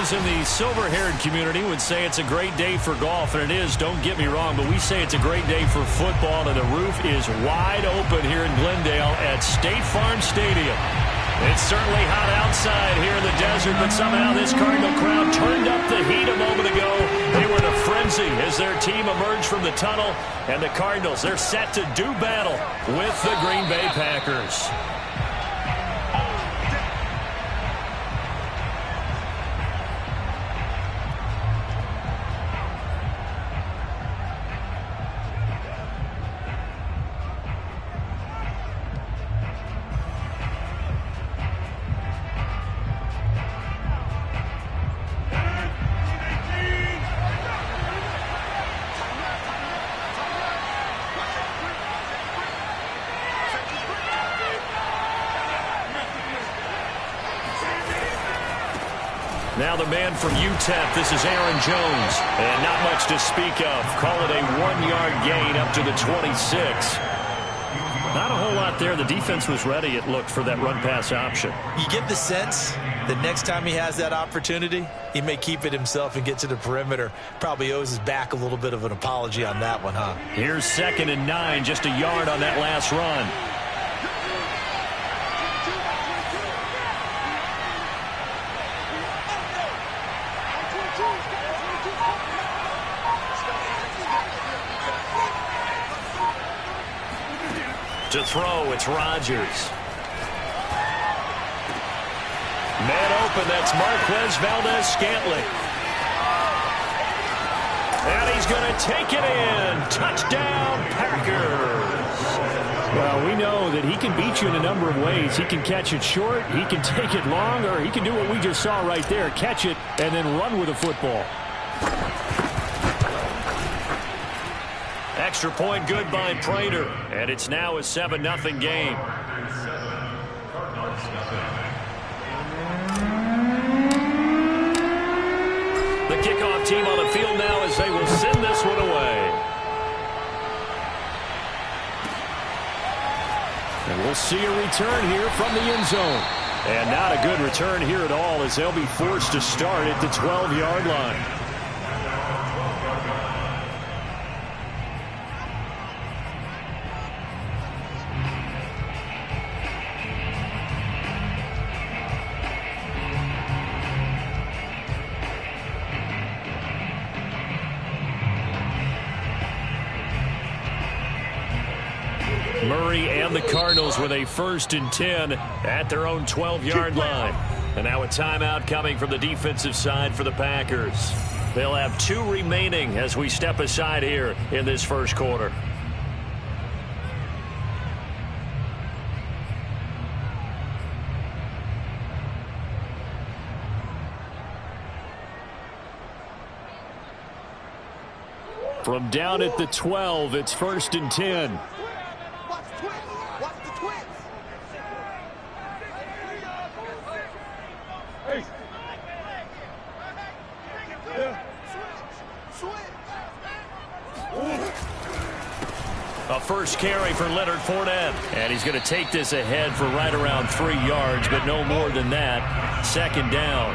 Those in the silver-haired community would say it's a great day for golf, and it is, don't get me wrong, but we say it's a great day for football, and the roof is wide open here in Glendale at State Farm Stadium. It's certainly hot outside here in the desert, but somehow this Cardinal crowd turned up the heat a moment ago. They were in a frenzy as their team emerged from the tunnel, and the Cardinals, they're set to do battle with the Green Bay Packers. Now the man from UTEP, this is Aaron Jones. And not much to speak of. Call it a 1-yard gain up to the 26. Not a whole lot there. The defense was ready, it looked, for that run-pass option. You get the sense that next time he has that opportunity, he may keep it himself and get to the perimeter. Probably owes his back a little bit of an apology on that one, huh? Here's 2nd and 9, just a yard on that last run. To throw, it's Rodgers. Man open, that's Marquez Valdez-Scantling. And he's going to take it in. Touchdown, Packers. Well, we know that he can beat you in a number of ways. He can catch it short, he can take it long, or he can do what we just saw right there, catch it and then run with the football. Extra point good by Prater, and it's now a 7-0 game. The kickoff team on the field now as they will send this one away. And we'll see a return here from the end zone. And not a good return here at all as they'll be forced to start at the 12-yard line. Murray and the Cardinals with a 1st and 10 at their own 12-yard line. And now a timeout coming from the defensive side for the Packers. They'll have 2 remaining as we step aside here in this first quarter. From down at the 12, it's 1st and 10. A first carry for Leonard Fournette. And he's going to take this ahead for right around 3 yards, but no more than that. 2nd down.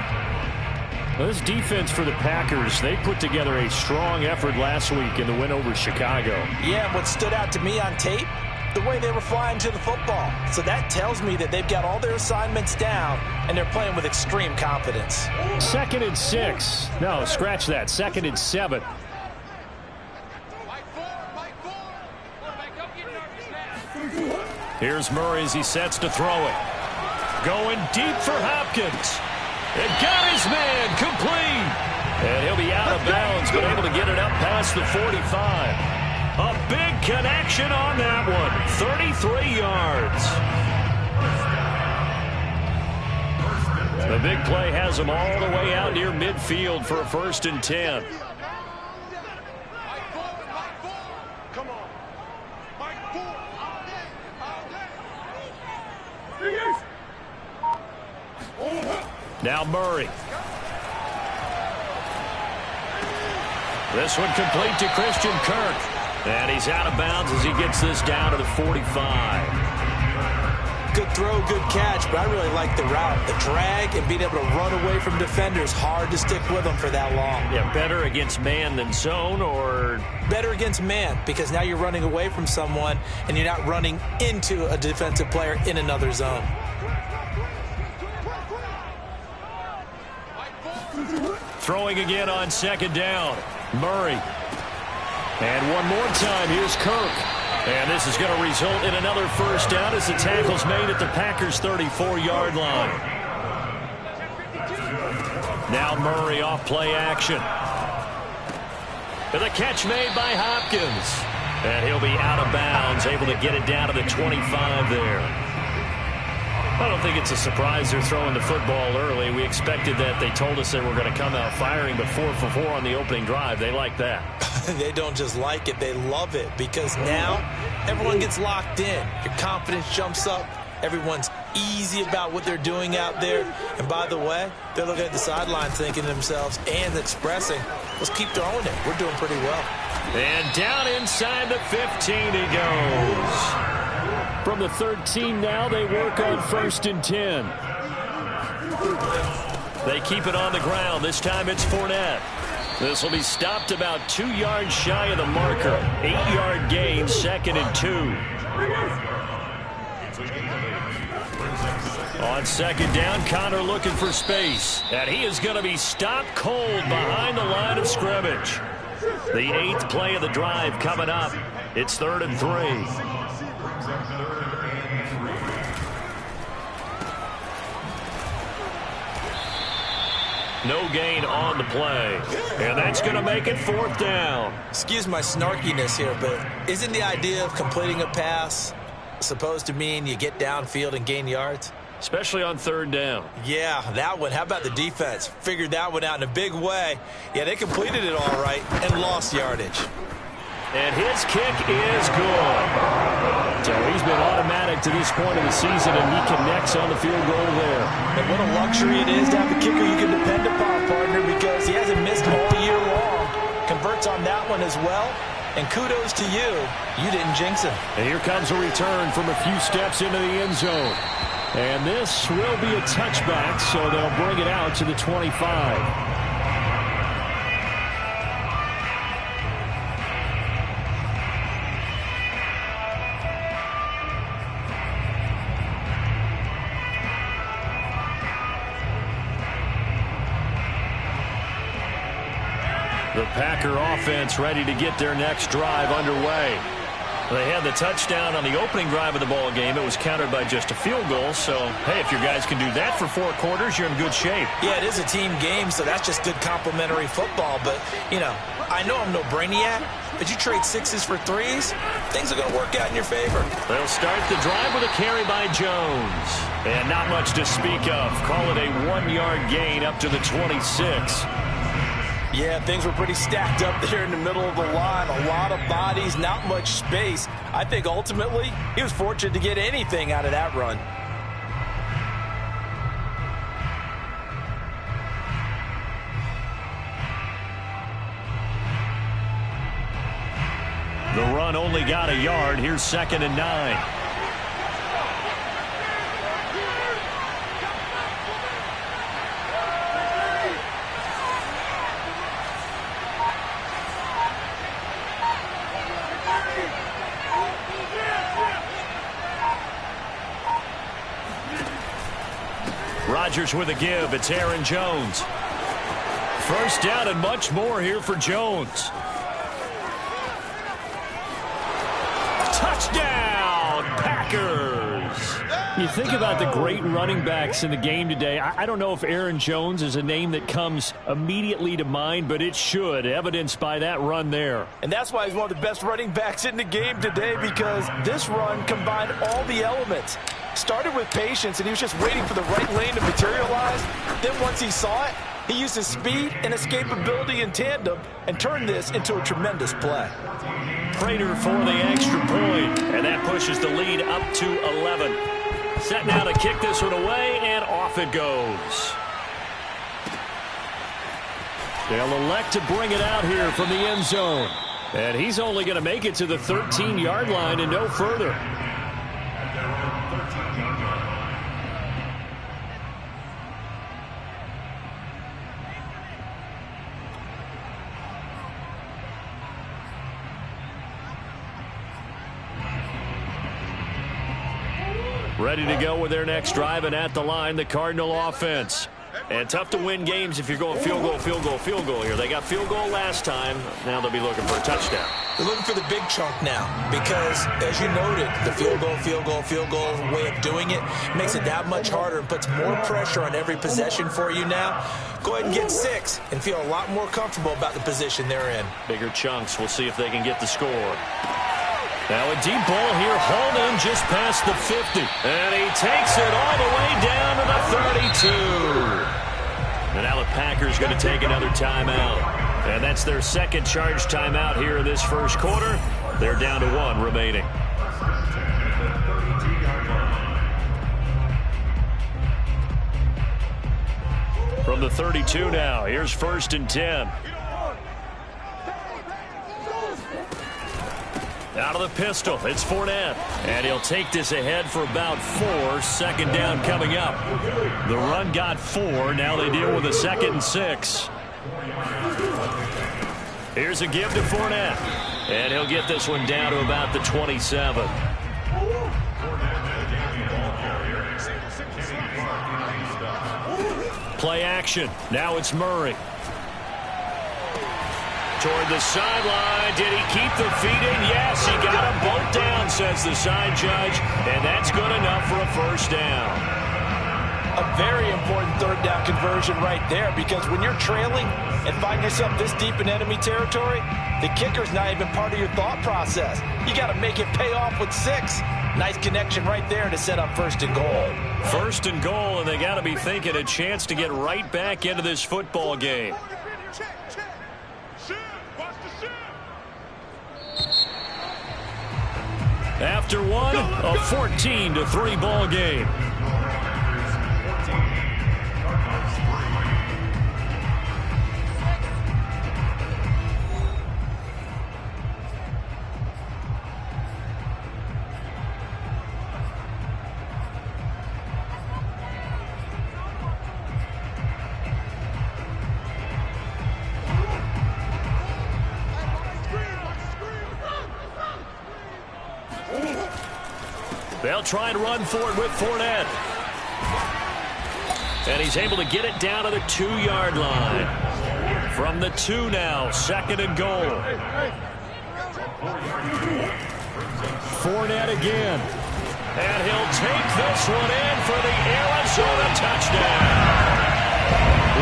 Well, this defense for the Packers, they put together a strong effort last week in the win over Chicago. Yeah, and what stood out to me on tape, the way they were flying to the football. So that tells me that they've got all their assignments down, and they're playing with extreme confidence. 2nd and 6. No, scratch that. 2nd and 7. Here's Murray as he sets to throw it. Going deep for Hopkins. It got his man complete. And he'll be out of bounds, but able to get it up past the 45. A big connection on that one. 33 yards. The big play has him all the way out near midfield for a 1st and 10. Now Murray. This one complete to Christian Kirk. And he's out of bounds as he gets this down to the 45. Good throw, good catch, but I really like the route. The drag and being able to run away from defenders, hard to stick with them for that long. Yeah, better against man than zone, or? Better against man, because now you're running away from someone and you're not running into a defensive player in another zone. Throwing again on second down. Murray. And one more time, here's Kirk. And this is going to result in another first down as the tackle's made at the Packers' 34-yard line. Now Murray off play action. And the catch made by Hopkins. And he'll be out of bounds, able to get it down to the 25 there. I don't think it's a surprise they're throwing the football early. We expected that. They told us they were going to come out firing, but 4 for 4 on the opening drive. They like that. They don't just like it, they love it, because now everyone gets locked in. Your confidence jumps up. Everyone's easy about what they're doing out there. And by the way, they're looking at the sideline thinking to themselves and expressing, let's keep throwing it. We're doing pretty well. And down inside the 15 he goes. From the 13 now, they work on 1st and 10. They keep it on the ground. This time it's Fournette. This will be stopped about 2 yards shy of the marker. 8-yard gain, 2nd and 2. On 2nd down, Connor looking for space. And he is going to be stopped cold behind the line of scrimmage. The 8th play of the drive coming up. It's 3rd and 3. No gain on the play. And that's going to make it 4th down. Excuse my snarkiness here, but isn't the idea of completing a pass supposed to mean you get downfield and gain yards? Especially on 3rd down. Yeah, that one. How about the defense? Figured that one out in a big way. Yeah, they completed it all right and lost yardage. And his kick is good. So he's been automatic to this point of the season, and he connects on the field goal there. And what a luxury it is to have a kicker you can depend upon, partner, because he hasn't missed all year long. Converts on that one as well. And kudos to you. You didn't jinx him. And here comes a return from a few steps into the end zone. And this will be a touchback, so they'll bring it out to the 25. The Packer offense ready to get their next drive underway. They had the touchdown on the opening drive of the ball game. It was countered by just a field goal. So, hey, if your guys can do that for 4 quarters, you're in good shape. Yeah, it is a team game, so that's just good complimentary football. But, you know, I know I'm no brainiac, but you trade 6s for 3s, things are going to work out in your favor. They'll start the drive with a carry by Jones. And not much to speak of. Call it a 1-yard gain up to the 26. Yeah, things were pretty stacked up there in the middle of the line. A lot of bodies, not much space. I think ultimately he was fortunate to get anything out of that run. The run only got a yard. Here's 2nd and 9. Rodgers with a give. It's Aaron Jones. First down and much more here for Jones. Touchdown, Packers. You think about the great running backs in the game today. I don't know if Aaron Jones is a name that comes immediately to mind, but it should, evidenced by that run there. And that's why he's one of the best running backs in the game today, because this run combined all the elements. Started with patience, and he was just waiting for the right lane to materialize. Then once he saw it, he used his speed and escapability in tandem and turned this into a tremendous play. Prater for the extra point, and that pushes the lead up to 11. Set now to kick this one away, and off it goes. They'll elect to bring it out here from the end zone. And he's only going to make it to the 13-yard line and no further. Ready to go with their next drive, and at the line, the Cardinal offense. And tough to win games if you're going field goal, field goal, field goal here. They got field goal last time. Now they'll be looking for a touchdown. They're looking for the big chunk now because, as you noted, the field goal way of doing it makes it that much harder and puts more pressure on every possession for you now. Go ahead and get 6 and feel a lot more comfortable about the position they're in. Bigger chunks. We'll see if they can get the score. Now a deep ball here, hauled in just past the 50. And he takes it all the way down to the 32. And now the Packers going to take another timeout. And that's their second charge timeout here in this first quarter. They're down to 1 remaining. From the 32 now, here's 1st and 10. Out of the pistol, it's Fournette. And he'll take this ahead for about 4. 2nd down coming up. The run got 4. Now they deal with a 2nd and 6. Here's a give to Fournette. And he'll get this one down to about the 27. Play action. Now it's Murray. Toward the sideline. Did he keep the feet in? Yes, he got them both down, says the side judge. And that's good enough for a 1st down. A very important 3rd down conversion right there, because when you're trailing and find yourself this deep in enemy territory, the kicker's not even part of your thought process. You got to make it pay off with 6. Nice connection right there to set up 1st and goal. 1st and goal, and they got to be thinking a chance to get right back into this football game. After one, a 14-3 ball game. They'll try and run for it with Fournette. And he's able to get it down to the 2-yard line. From the 2 now, 2nd and goal. Fournette again. And he'll take this one in for the Arizona touchdown.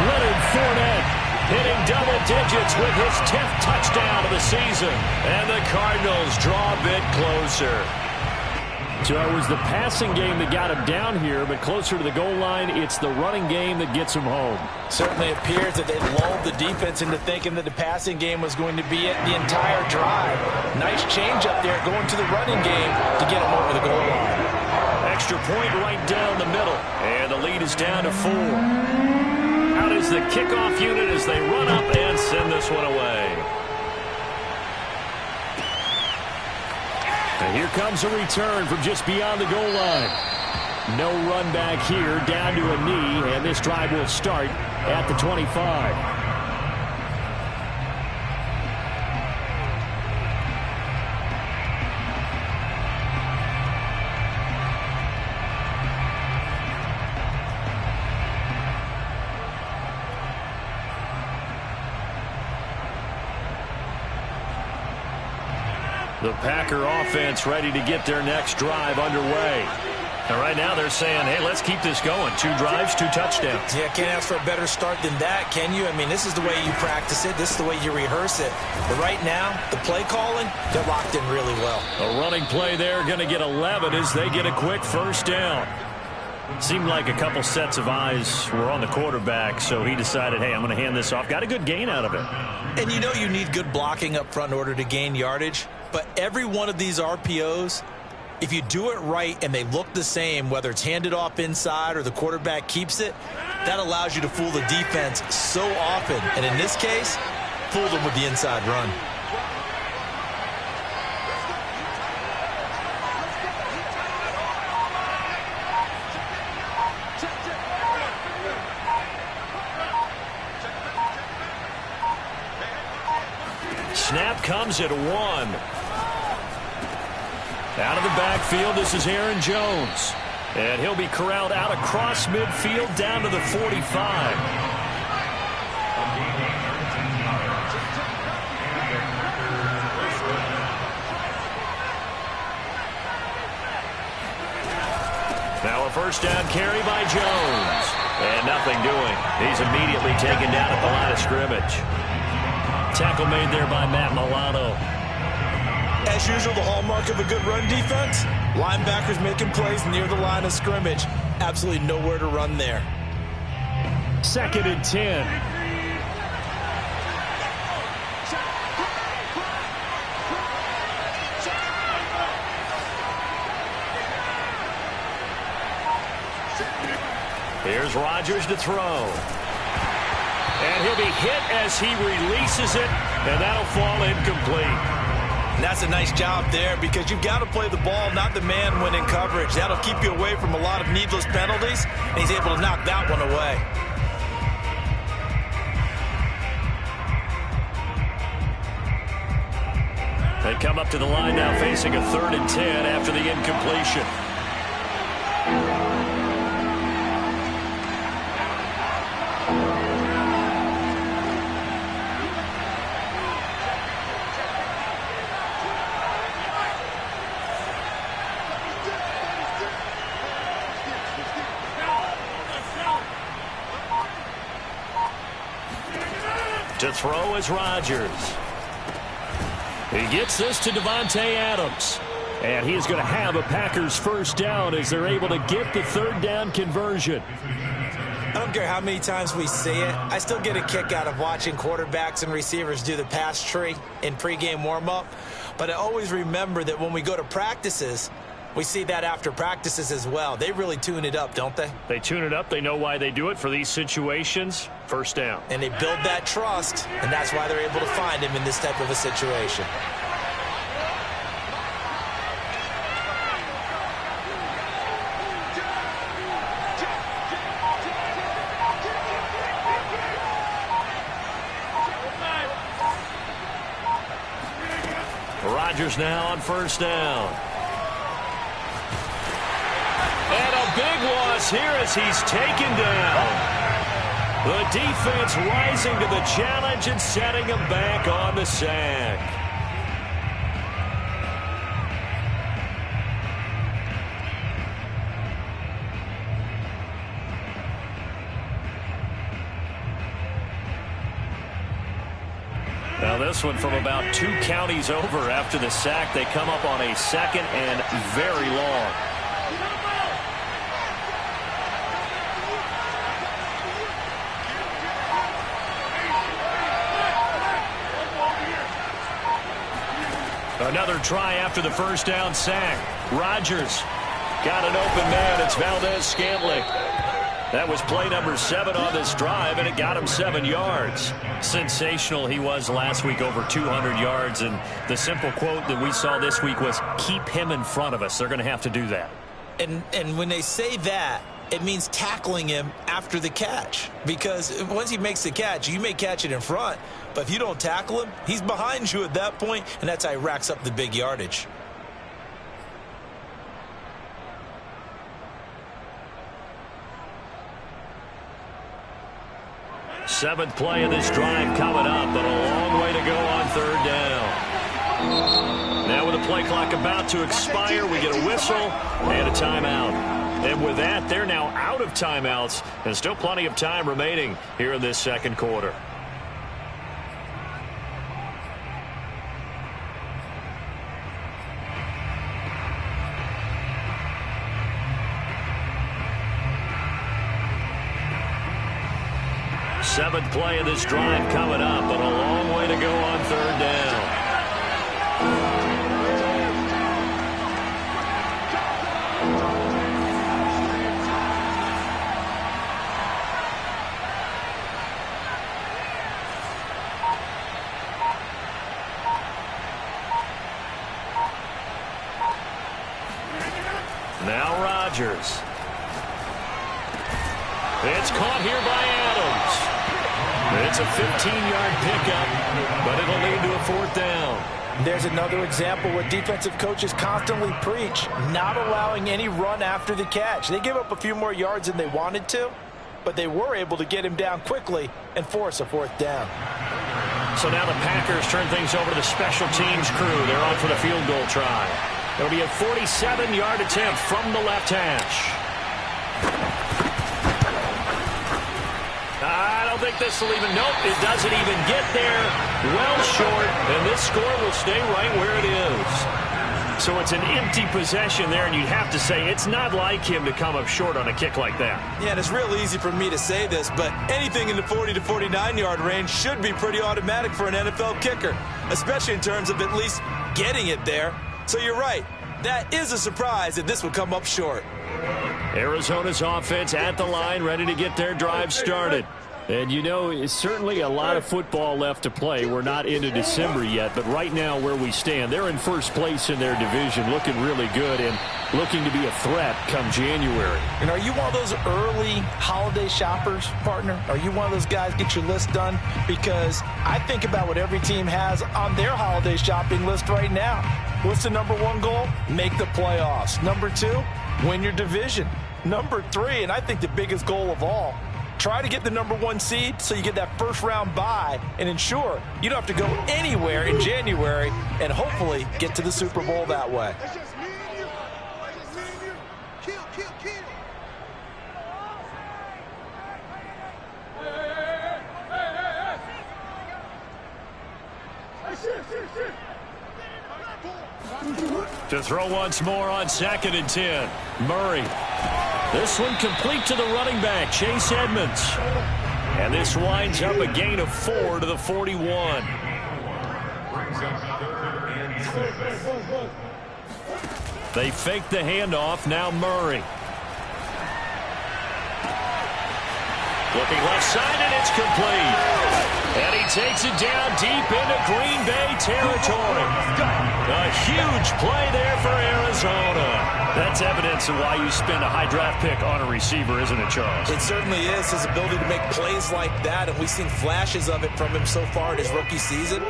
Leonard Fournette hitting double digits with his 10th touchdown of the season. And the Cardinals draw a bit closer. So it was the passing game that got him down here, but closer to the goal line, it's the running game that gets him home. Certainly appears that they lulled the defense into thinking that the passing game was going to be it the entire drive. Nice change up there going to the running game to get him over the goal line. Extra point right down the middle, and the lead is down to 4. Out is the kickoff unit as they run up and send this one away. And here comes a return from just beyond the goal line. No run back here, down to a knee, and this drive will start at the 25. The Packer offense ready to get their next drive underway. And right now they're saying, hey, let's keep this going. 2 drives, 2 touchdowns. Yeah, can't ask for a better start than that, can you? I mean, this is the way you practice it. This is the way you rehearse it. But right now, the play calling, they're locked in really well. A running play there, going to get 11 as they get a quick 1st down. Seemed like a couple sets of eyes were on the quarterback, so he decided, hey, I'm going to hand this off. Got a good gain out of it. And you know you need good blocking up front in order to gain yardage. But every one of these RPOs, if you do it right and they look the same, whether it's handed off inside or the quarterback keeps it, that allows you to fool the defense so often. And in this case, fool them with the inside run. Snap comes at 1. Out of the backfield, this is Aaron Jones. And he'll be corralled out across midfield down to the 45. Now a first down carry by Jones. And nothing doing. He's immediately taken down at the line of scrimmage. Tackle made there by Matt Milano. As usual, the hallmark of a good run defense, linebackers making plays near the line of scrimmage. Absolutely nowhere to run there. 2nd and 10. Here's Rodgers to throw. And he'll be hit as he releases it, and that'll fall incomplete. And that's a nice job there because you've got to play the ball, not the man when in coverage. That'll keep you away from a lot of needless penalties, and he's able to knock that one away. They come up to the line now facing a 3rd and 10 after the incompletion. To throw is Rodgers. He gets this to Devontae Adams. And he's going to have a Packers first down as they're able to get the 3rd down conversion. I don't care how many times we see it. I still get a kick out of watching quarterbacks and receivers do the pass tree in pregame warm-up. But I always remember that when we go to practices, we see that after practices as well. They really tune it up, don't they? They tune it up. They know why they do it for these situations. First down. And they build that trust, and that's why they're able to find him in this type of a situation. Rodgers now on first down. And a big loss here as he's taken down. The defense rising to the challenge and setting him back on the sack. Now this one from about 2 counties over after the sack. They come up on a 2nd and very long. Another try after the first down sack. Rodgers got an open man. It's Valdez-Scantling. That was play number 7 on this drive, and it got him 7 yards. Sensational he was last week, over 200 yards. And the simple quote that we saw this week was, keep him in front of us. They're going to have to do that. And when they say that, it means tackling him after the catch. Because once he makes the catch, you may catch it in front. But if you don't tackle him, he's behind you at that point, and that's how he racks up the big yardage. Seventh play of this drive coming up, but a long way to go on 3rd down. Now with the play clock about to expire, we get a whistle and a timeout. And with that, they're now out of timeouts, and still plenty of time remaining here in this 2nd quarter. Seventh play of this drive coming up, but a long way to go on 3rd down. Now Rodgers. It's caught here by Adams. It's a 15-yard pickup, but it'll lead to a 4th down. There's another example where defensive coaches constantly preach, not allowing any run after the catch. They give up a few more yards than they wanted to, but they were able to get him down quickly and force a 4th down. So now the Packers turn things over to the special teams crew. They're on for the field goal try. It'll be a 47-yard attempt from the left hash. I don't think this will even, nope, it doesn't even get there. Well short, and this score will stay right where it is. So it's an empty possession there, and you'd have to say it's not like him to come up short on a kick like that. Yeah, and it's real easy for me to say this, but anything in the 40 to 49-yard range should be pretty automatic for an NFL kicker, especially in terms of at least getting it there. So you're right. That is a surprise that this would come up short. Arizona's offense at the line, ready to get their drive started. And, you know, it's certainly a lot of football left to play. We're not into December yet, but right now where we stand, they're in first place in their division, looking really good and looking to be a threat come January. And are you one of those early holiday shoppers, partner? Are you one of those guys get your list done? Because I think about what every team has on their holiday shopping list right now. What's the number 1 goal? Make the playoffs. Number 2, win your division. Number 3, and I think the biggest goal of all, try to get the number 1 seed so you get that first-round bye and ensure you don't have to go anywhere in January and hopefully get to the Super Bowl that way. To throw once more on 2nd and 10. Murray. This one complete to the running back, Chase Edmonds. And this winds up a gain of 4 to the 41. They fake the handoff, now Murray. Looking left side, and it's complete. And he takes it down deep into Green Bay territory. A huge play there for Arizona. That's evidence of why you spend a high draft pick on a receiver, isn't it, Charles? It certainly is, his ability to make plays like that, and we've seen flashes of it from him so far in his rookie season.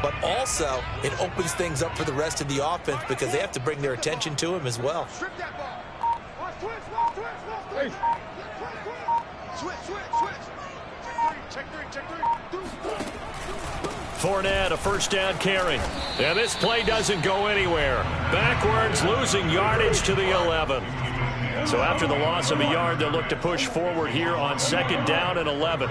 But also, it opens things up for the rest of the offense because they have to bring their attention to him as well. Fournette, a first down carry. And this play doesn't go anywhere. Backwards, losing yardage to the 11. So after the loss of a yard, they'll look to push forward here on 2nd down and 11.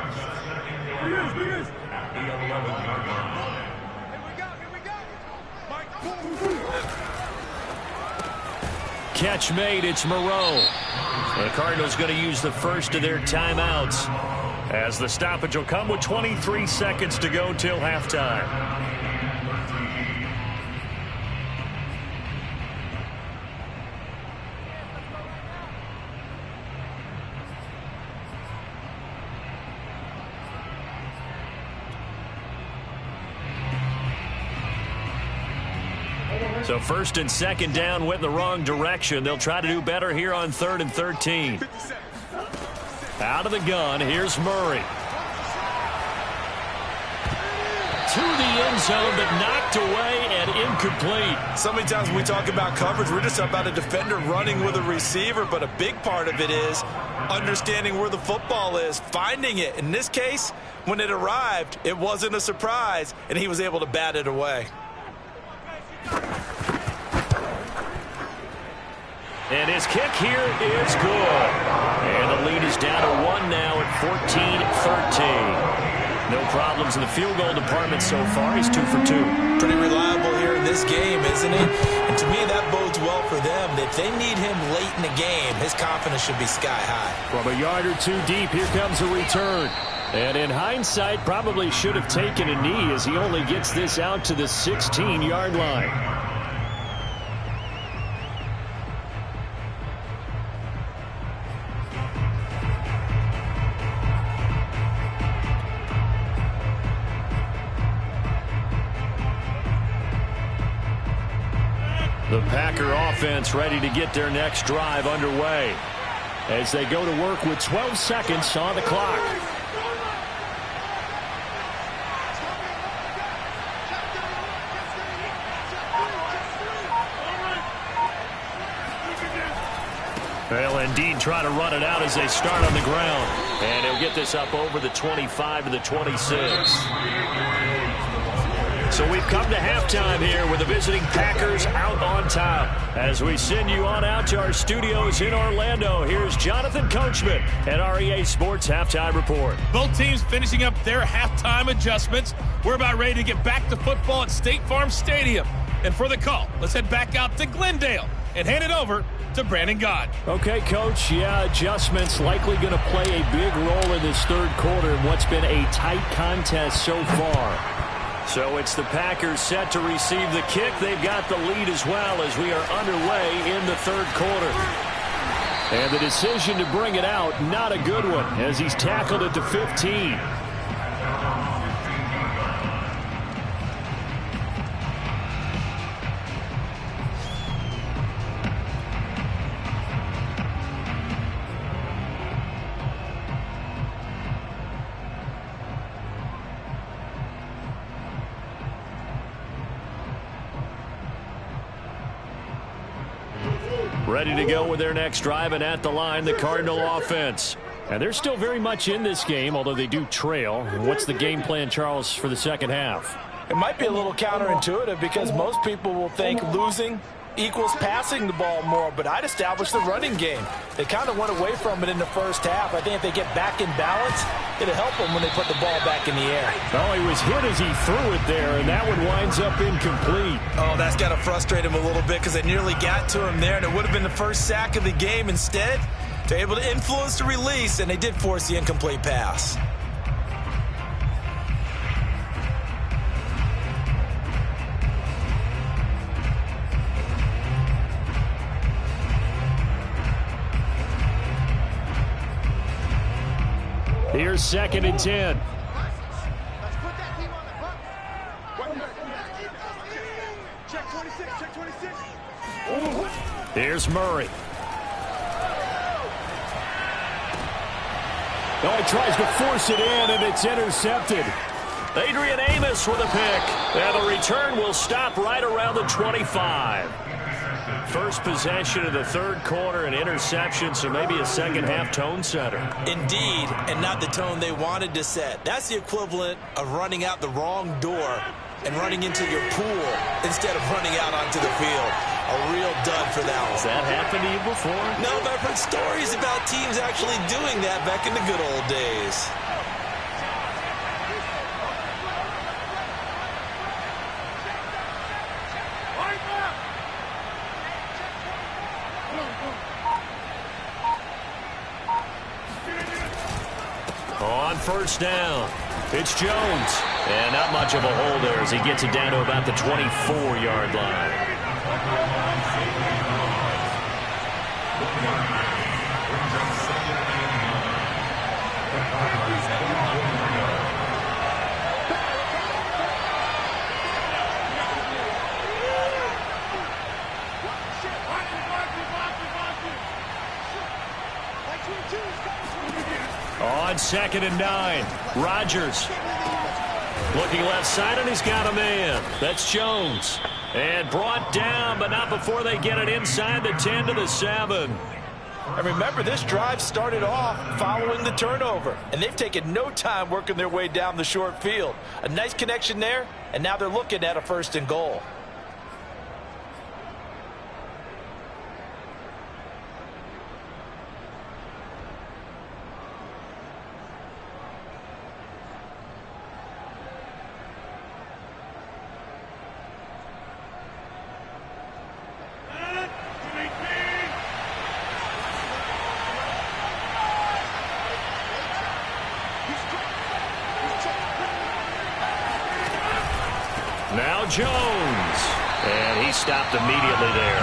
Catch made, it's Moreau. The Cardinals going to use the first of their timeouts, as the stoppage will come with 23 seconds to go till halftime. So 1st and 2nd down went in the wrong direction. They'll try to do better here on 3rd and 13. Out of the gun, here's Murray. To the end zone, but knocked away and incomplete. So many times when we talk about coverage, we're just talking about a defender running with a receiver, but a big part of it is understanding where the football is, finding it. In this case, when it arrived, it wasn't a surprise, and he was able to bat it away. And his kick here is good. And the lead is down to 1 now at 14-13. No problems in the field goal department so far. He's 2 for 2. Pretty reliable here in this game, isn't he? And to me, that bodes well for them. If they need him late in the game, his confidence should be sky high. From a yard or 2 deep, here comes a return. And in hindsight, probably should have taken a knee as he only gets this out to the 16-yard line. The Packer offense ready to get their next drive underway as they go to work with 12 seconds on the clock. They'll indeed try to run it out as they start on the ground. And he'll get this up over the 25 to the 26. So we've come to halftime here with the visiting Packers out on top. As we send you on out to our studios in Orlando, here's Jonathan Coachman at REA Sports Halftime Report. Both teams finishing up their halftime adjustments. We're about ready to get back to football at State Farm Stadium. And for the call, let's head back out to Glendale and hand it over to Brandon Gott. Okay, Coach. Yeah, adjustments likely going to play a big role in this third quarter in what's been a tight contest so far. So it's the Packers set to receive the kick. They've got the lead as well as we are underway in the third quarter. And the decision to bring it out, not a good one, as he's tackled at the 15. Ready to go with their next drive, and at the line, the Cardinal offense. And they're still very much in this game, although they do trail. What's the game plan, Charles, for the second half? It might be a little counterintuitive because most people will think losing equals passing the ball more, but I'd establish the running game. They kind of went away from it in the first half. I think if they get back in balance, it'll help them when they put the ball back in the air. Oh, he was hit as he threw it there, and that one winds up incomplete. Oh, that's got to frustrate him a little bit because they nearly got to him there, and it would have been the first sack of the game. Instead, they're able to influence the release, and they did force the incomplete pass. Here's 2nd and 10. Here's Murray. Oh, he tries to force it in, and it's intercepted. Adrian Amos with a pick. And the return will stop right around the 25. First possession of the third quarter, an interception, so maybe a second-half tone setter. Indeed, and not the tone they wanted to set. That's the equivalent of running out the wrong door and running into your pool instead of running out onto the field. A real dud for that one. Has that happened to you before? No, but I've heard stories about teams actually doing that back in the good old days. On first down, it's Jones. And not much of a hole there as he gets it down to about the 24-yard line. On 2nd and 9, Rodgers looking left side, and he's got a man. That's Jones. And brought down, but not before they get it inside the 10 to the 7. And remember, this drive started off following the turnover, and they've taken no time working their way down the short field. A nice connection there, and now they're looking at a 1st and goal. Now Jones. And he stopped immediately there.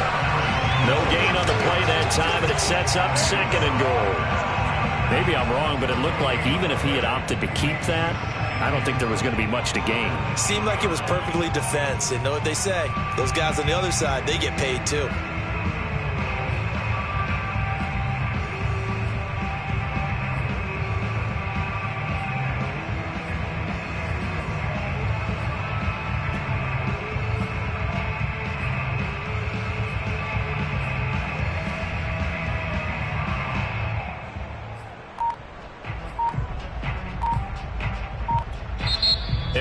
No gain on the play that time, and it sets up 2nd and goal. Maybe I'm wrong, but it looked like even if he had opted to keep that, I don't think there was going to be much to gain. Seemed like it was perfectly defense. And know what they say? Those guys on the other side, they get paid too.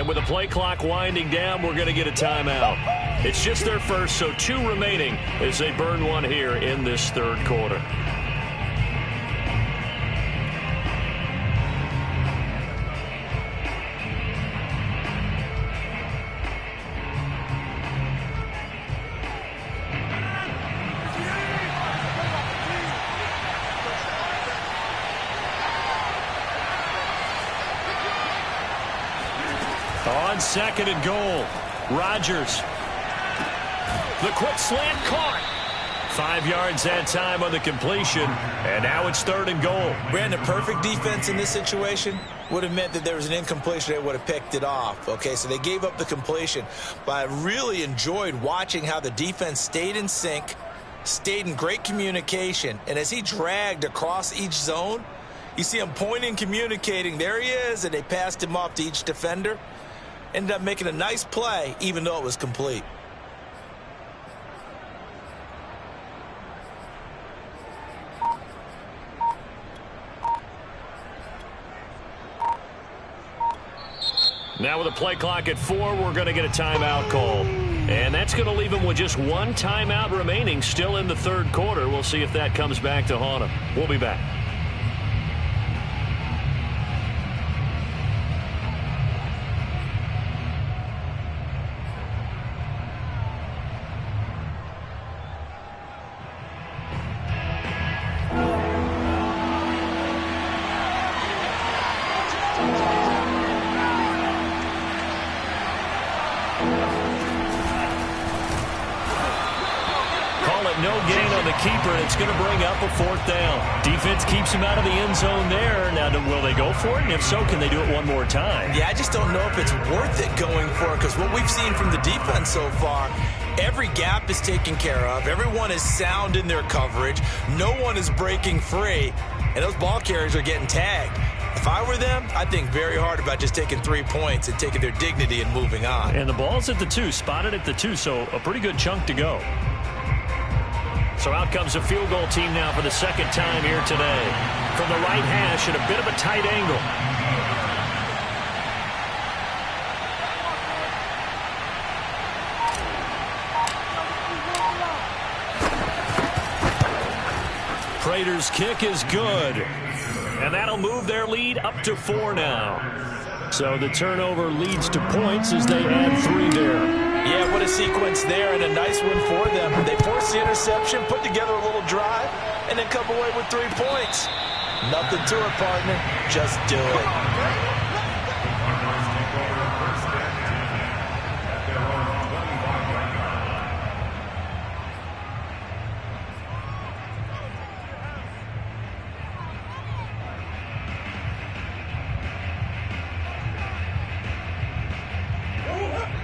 And with the play clock winding down, we're going to get a timeout. It's just their first, so 2 remaining as they burn one here in this third quarter. On second and goal, Rodgers. The quick slant caught. 5 yards that time on the completion, and now it's third and goal. Brandon, perfect defense in this situation would have meant that there was an incompletion. They would have picked it off. Okay, so they gave up the completion, but I really enjoyed watching how the defense stayed in sync, stayed in great communication, and as he dragged across each zone, you see him pointing, communicating. There he is, and they passed him off to each defender. Ended up making a nice play, even though it was complete. Now with the play clock at 4, we're going to get a timeout called. And that's going to leave them with just 1 timeout remaining still in the third quarter. We'll see if that comes back to haunt them. We'll be back. No gain on the keeper, and it's going to bring up a 4th down. Defense keeps him out of the end zone there. Now, will they go for it? And if so, can they do it one more time? Yeah, I just don't know if it's worth it going for it, because what we've seen from the defense so far, every gap is taken care of. Everyone is sound in their coverage. No one is breaking free, and those ball carriers are getting tagged. If I were them, I'd think very hard about just taking 3 points and taking their dignity and moving on. And the ball's at the 2, spotted at the 2, so a pretty good chunk to go. So out comes a field goal team now for the second time here today. From the right hash at a bit of a tight angle. Prater's kick is good. And that'll move their lead up to 4 now. So the turnover leads to points as they add 3 there. Yeah, what a sequence there, and a nice one for them. They forced the interception, put together a little drive, and then come away with 3 points. Nothing to it, partner. Just do it.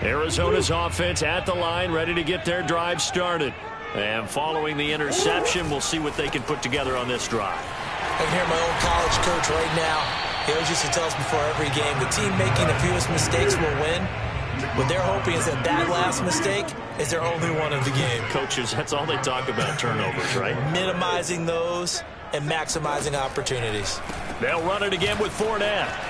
Arizona's offense at the line, ready to get their drive started. And following the interception, we'll see what they can put together on this drive. I can hear my old college coach right now. He always used to tell us before every game, the team making the fewest mistakes will win. What they're hoping is that last mistake is their only one of the game. Coaches, that's all they talk about, turnovers, right? Minimizing those and maximizing opportunities. They'll run it again with Fournette.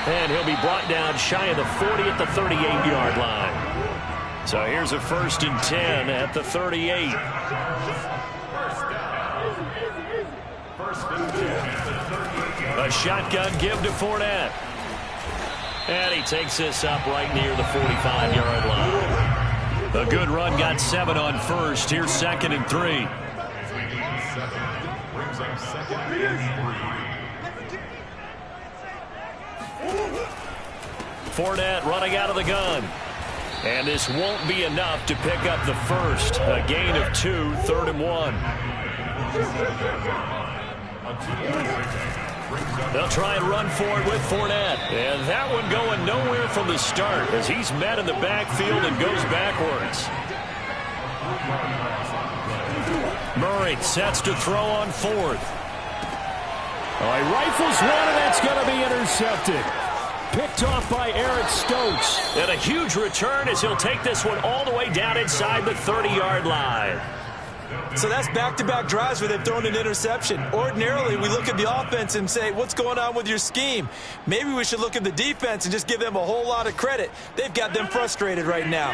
And he'll be brought down shy of the 40 at the 38-yard line. So here's a 1st and 10 at the 38. A shotgun give to Fournette. And he takes this up right near the 45-yard line. A good run, got 7 on 1st. Here's 2nd and 3. Fournette running out of the gun. And this won't be enough to pick up the first. A gain of 2, 3rd and 1. They'll try and run for it with Fournette. And that one going nowhere from the start as he's met in the backfield and goes backwards. Murray sets to throw on 4th. Oh, he rifles one, and that's going to be intercepted. Picked off by Eric Stokes. And a huge return as he'll take this one all the way down inside the 30-yard line. So that's back-to-back drives where they've thrown an interception. Ordinarily, we look at the offense and say, what's going on with your scheme? Maybe we should look at the defense and just give them a whole lot of credit. They've got them frustrated right now.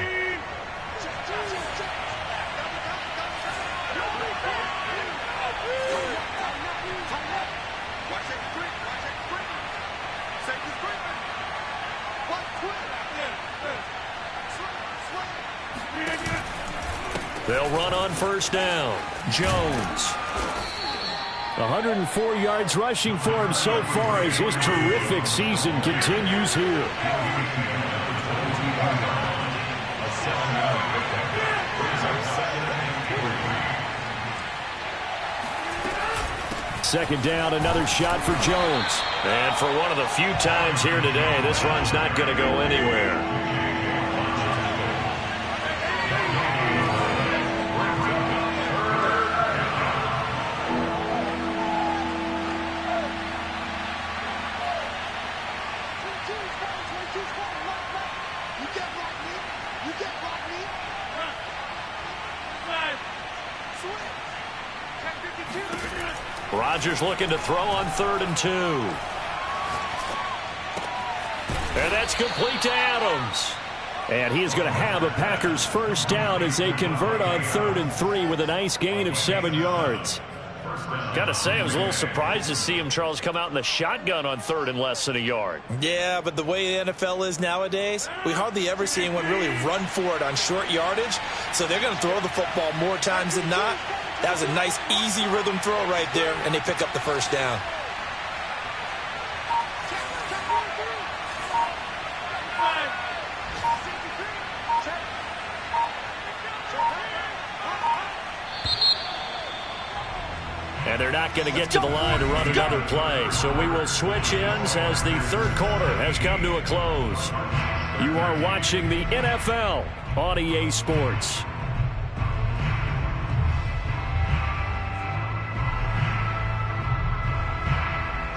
They'll run on first down. Jones. 104 yards rushing for him so far as his terrific season continues here. Second down, another shot for Jones. And for one of the few times here today, this run's not going to go anywhere. Rodgers looking to throw on 3rd and 2. And that's complete to Adams. And he is going to have a Packers first down as they convert on 3rd and 3 with a nice gain of 7 yards. Got to say, I was a little surprised to see him, Charles, come out in the shotgun on 3rd and less than a yard. Yeah, but the way the NFL is nowadays, we hardly ever see anyone really run for it on short yardage. So they're going to throw the football more times than not. That was a nice, easy rhythm throw right there, and they pick up the first down. And they're not going to get to the line to run another play. So we will switch ends as the third quarter has come to a close. You are watching the NFL on EA Sports.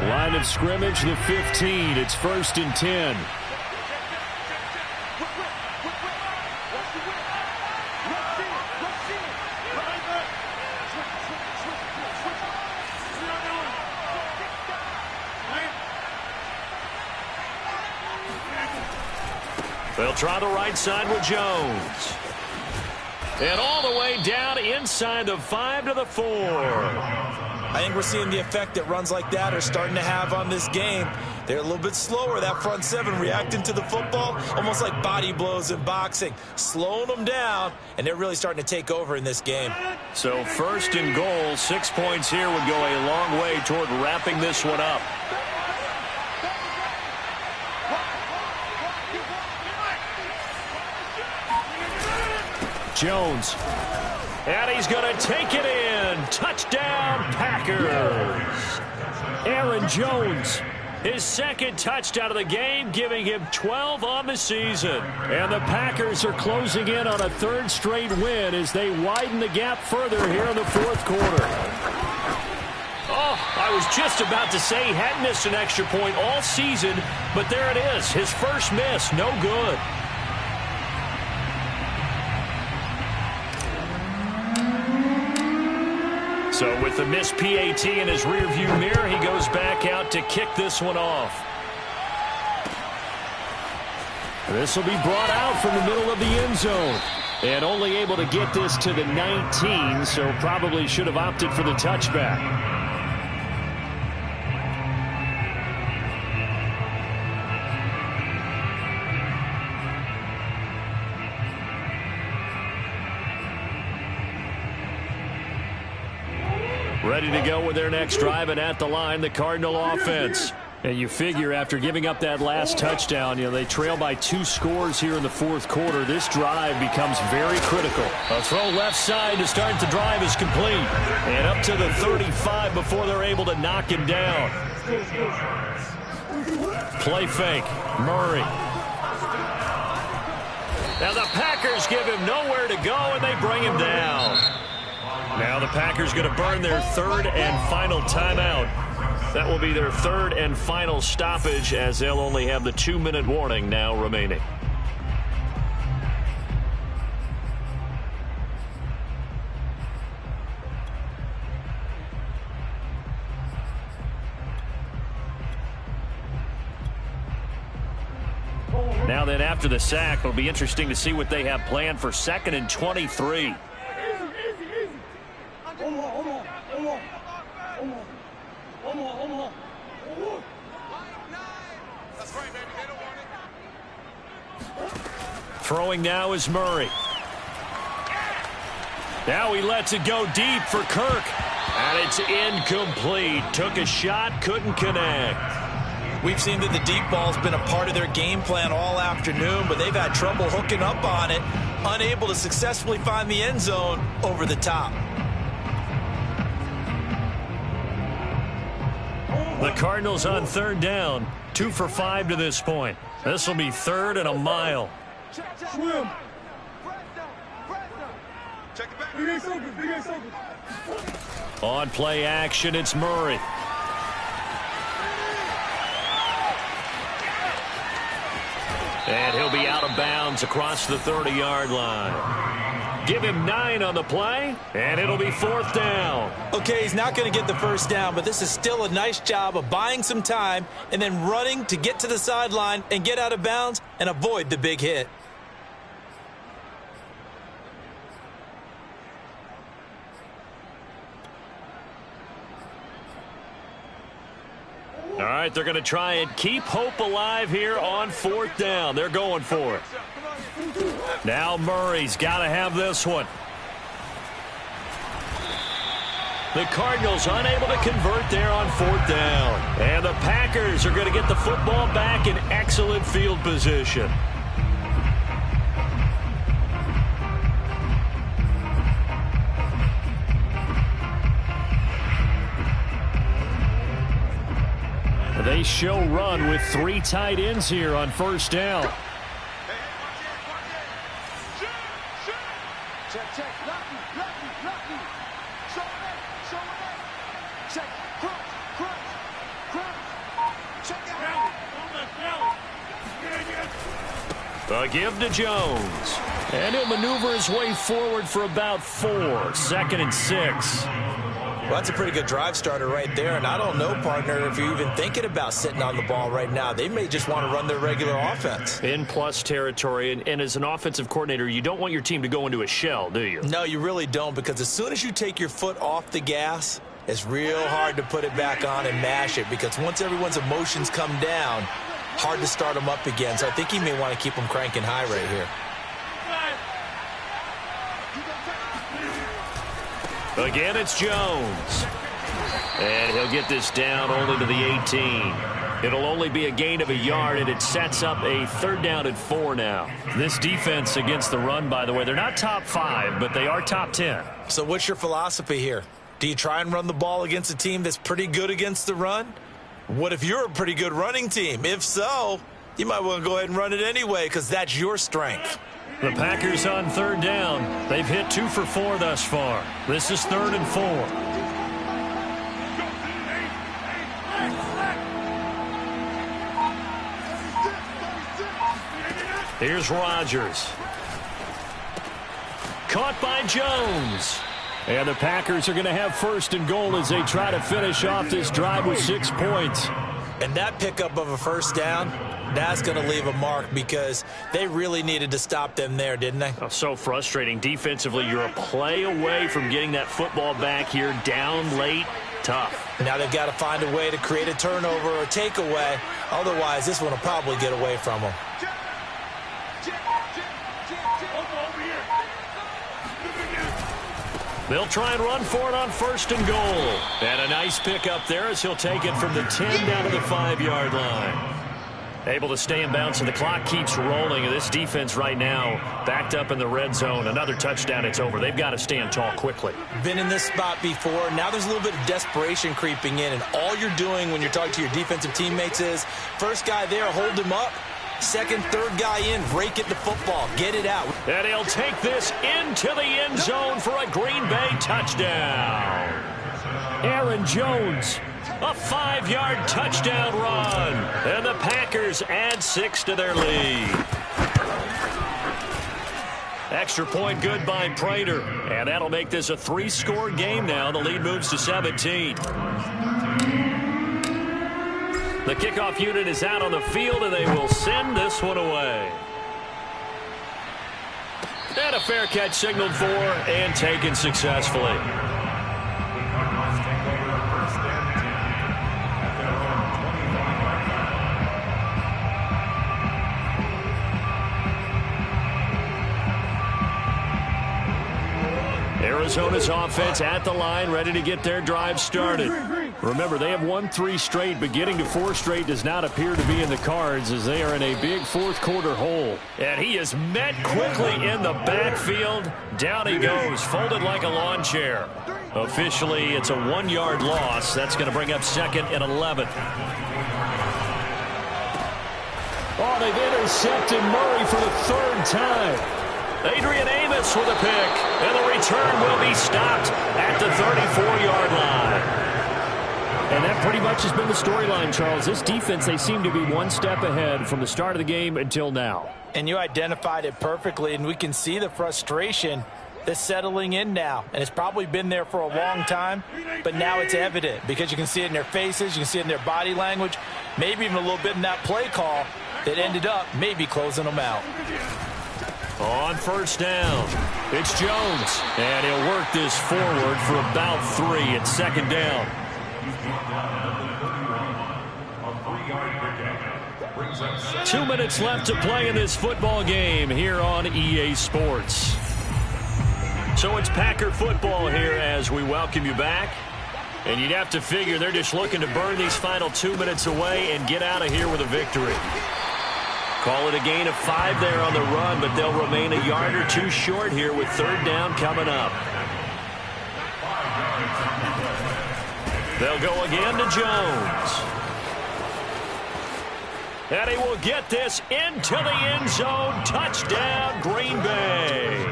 Line of scrimmage, the 15. It's 1st and 10. They'll try the right side with Jones. And all the way down inside the 5 to the 4. I think we're seeing the effect that runs like that are starting to have on this game. They're a little bit slower, that front seven, reacting to the football, almost like body blows in boxing, slowing them down, and they're really starting to take over in this game. So 1st and goal, 6 points here would go a long way toward wrapping this one up. Jones. And he's going to take it in. Touchdown, Packers. Aaron Jones, his second touchdown of the game, giving him 12 on the season. And the Packers are closing in on a 3rd straight win as they widen the gap further here in the 4th quarter. Oh, I was just about to say he hadn't missed an extra point all season, but there it is. His first miss, no good. So with the missed PAT in his rearview mirror, he goes back out to kick this one off. This will be brought out from the middle of the end zone. And only able to get this to the 19, so probably should have opted for the touchback. Ready to go with their next drive, and at the line, the Cardinal offense. And you figure after giving up that last touchdown, they trail by 2 scores here in the 4th quarter. This drive becomes very critical. A throw left side to start the drive is complete. And up to the 35 before they're able to knock him down. Play fake. Murray. Now the Packers give him nowhere to go, and they bring him down. Now the Packers going to burn their 3rd and final timeout. That will be their 3rd and final stoppage, as they'll only have the 2-minute warning now remaining. Now then, after the sack, it'll be interesting to see what they have planned for 2nd and 23. Throwing now is Murray. Now he lets it go deep for Kirk. And it's incomplete. Took a shot, couldn't connect. We've seen that the deep ball's been a part of their game plan all afternoon, but they've had trouble hooking up on it, unable to successfully find the end zone over the top. The Cardinals on 3rd down, 2 for 5 to this point. This will be 3rd and a mile. Swim. Check it back. Big ace open. On play action, it's Murray. And he'll be out of bounds across the 30-yard line. Give him 9 on the play, and it'll be 4th down. Okay, he's not going to get the first down, but this is still a nice job of buying some time and then running to get to the sideline and get out of bounds and avoid the big hit. All right, they're going to try and keep hope alive here on 4th down. They're going for it. Now Murray's got to have this one. The Cardinals unable to convert there on 4th down. And the Packers are going to get the football back in excellent field position. They show run with 3 tight ends here on 1st down. Check. A give to Jones. And he'll maneuver his way forward for about 4. 2nd and 6. Well, that's a pretty good drive starter right there, and I don't know, partner, if you're even thinking about sitting on the ball right now. They may just want to run their regular offense. In plus territory, and as an offensive coordinator, you don't want your team to go into a shell, do you? No, you really don't, because as soon as you take your foot off the gas, it's real hard to put it back on and mash it, because once everyone's emotions come down, hard to start them up again. So I think he may want to keep them cranking high right here. Again, it's Jones. And he'll get this down only to the 18. It'll only be a gain of a yard, and it sets up a 3rd down and 4 now. This defense against the run, by the way, they're not top 5, but they are top 10. So what's your philosophy here? Do you try and run the ball against a team that's pretty good against the run? What if you're a pretty good running team? If so, you might want to go ahead and run it anyway, because that's your strength. The Packers on 3rd down. They've hit 2 for 4 thus far. This is 3rd and 4. Here's Rodgers. Caught by Jones. And the Packers are going to have 1st and goal as they try to finish off this drive with 6 points. And that pickup of a 1st down, that's going to leave a mark, because they really needed to stop them there, didn't they? Oh, so frustrating. Defensively, you're a play away from getting that football back here, down late. Tough. Now they've got to find a way to create a turnover or takeaway. Otherwise, this one will probably get away from them. They'll try and run for it on 1st and goal. And a nice pickup there as he'll take it from the 10 down to the 5-yard line. Able to stay in bounds, and the clock keeps rolling. And this defense right now backed up in the red zone. Another touchdown, it's over. They've got to stand tall quickly. Been in this spot before. Now there's a little bit of desperation creeping in, and all you're doing when you're talking to your defensive teammates is, first guy there, hold him up. 2nd, 3rd guy in, rake it the football. Get it out. And he'll take this into the end zone for a Green Bay touchdown. Aaron Jones, a 5-yard touchdown run. And the Packers add 6 to their lead. Extra point good by Prater. And that'll make this a 3-score game now. The lead moves to 17. The kickoff unit is out on the field, and they will send this one away. And a fair catch signaled for and taken successfully. Arizona's offense at the line, ready to get their drive started. Remember, they have won 3 straight, but getting to 4 straight does not appear to be in the cards as they are in a big fourth-quarter hole. And he is met quickly in the backfield. Down he goes, folded like a lawn chair. Officially, it's a 1-yard loss. That's going to bring up 2nd and 11. Oh, they've intercepted Murray for the 3rd time. Adrian Amos with a pick, and the return will be stopped at the 34-yard line. And that pretty much has been the storyline, Charles. This defense, they seem to be one step ahead from the start of the game until now. And you identified it perfectly, and we can see the frustration that's settling in now. And it's probably been there for a long time, but now it's evident because you can see it in their faces, you can see it in their body language, maybe even a little bit in that play call that ended up maybe closing them out. On first down, it's Jones, and he'll work this forward for about 3 at 2nd down. Two minutes left to play in this football game here on EA Sports. So it's Packer football here as we welcome you back. And you'd have to figure they're just looking to burn these final 2 minutes away and get out of here with a victory. Call it a gain of 5 there on the run, but they'll remain a yard or 2 short here with 3rd down coming up. They'll go again to Jones. And he will get this into the end zone. Touchdown, Green Bay.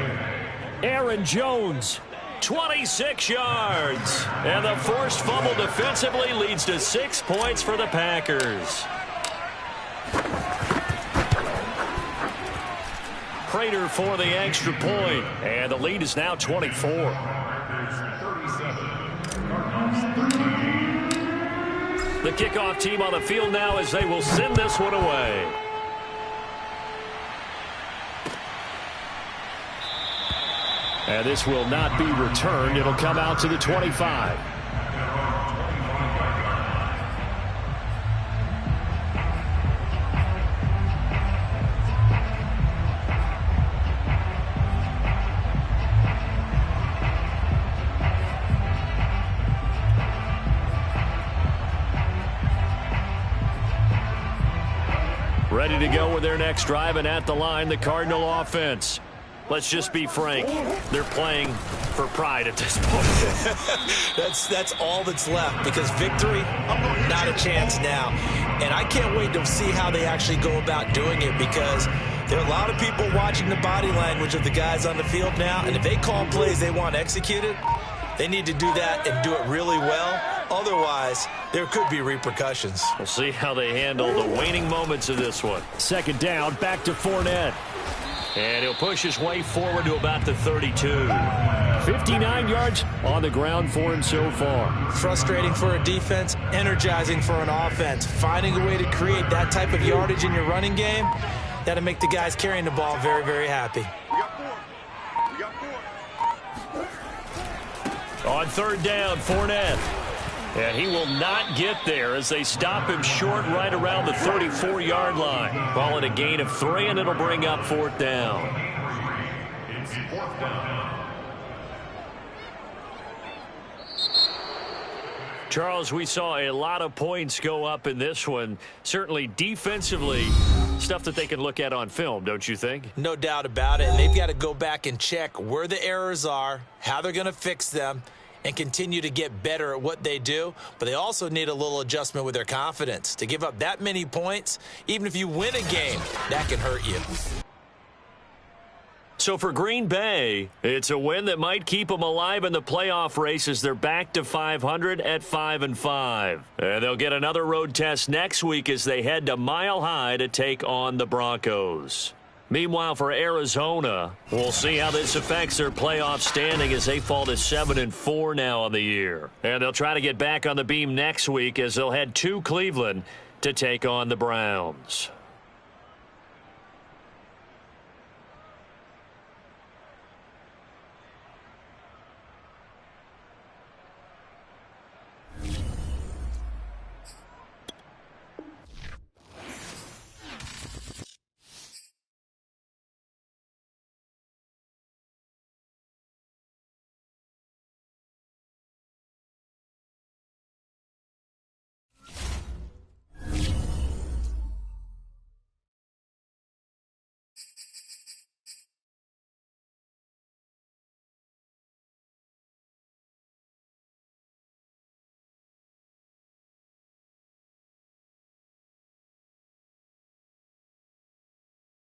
Aaron Jones, 26 yards. And the forced fumble defensively leads to 6 points for the Packers. Prater for the extra point, and the lead is now 24. The kickoff team on the field now as they will send this one away. And this will not be returned. It'll come out to the 25. Ready to go with their next drive, and at the line, the Cardinal offense. Let's just be frank. They're playing for pride at this point. That's all that's left because victory, not a chance now. And I can't wait to see how they actually go about doing it because there are a lot of people watching the body language of the guys on the field now. And if they call plays they want executed, they need to do that and do it really well. Otherwise, there could be repercussions. We'll see how they handle the waning moments of this one. 2nd down, back to Fournette. And he'll push his way forward to about the 32. 59 yards on the ground for him so far. Frustrating for a defense, energizing for an offense. Finding a way to create that type of yardage in your running game, that'll make the guys carrying the ball very, very happy. On 3rd down, Fournette. And he will not get there as they stop him short right around the 34-yard line. Call it a gain of 3, and it'll bring up 4th down. It's 4th down. Charles, we saw a lot of points go up in this one. Certainly defensively, stuff that they can look at on film, don't you think? No doubt about it. And they've got to go back and check where the errors are, how they're going to fix them, and continue to get better at what they do. But they also need a little adjustment with their confidence. To give up that many points, even if you win a game, that can hurt you. So for Green Bay, it's a win that might keep them alive in the playoff race as they're back to 500 at 5-5. And they'll get another road test next week as they head to Mile High to take on the Broncos. Meanwhile, for Arizona, we'll see how this affects their playoff standing as they fall to 7-4 now on the year. And they'll try to get back on the beam next week as they'll head to Cleveland to take on the Browns.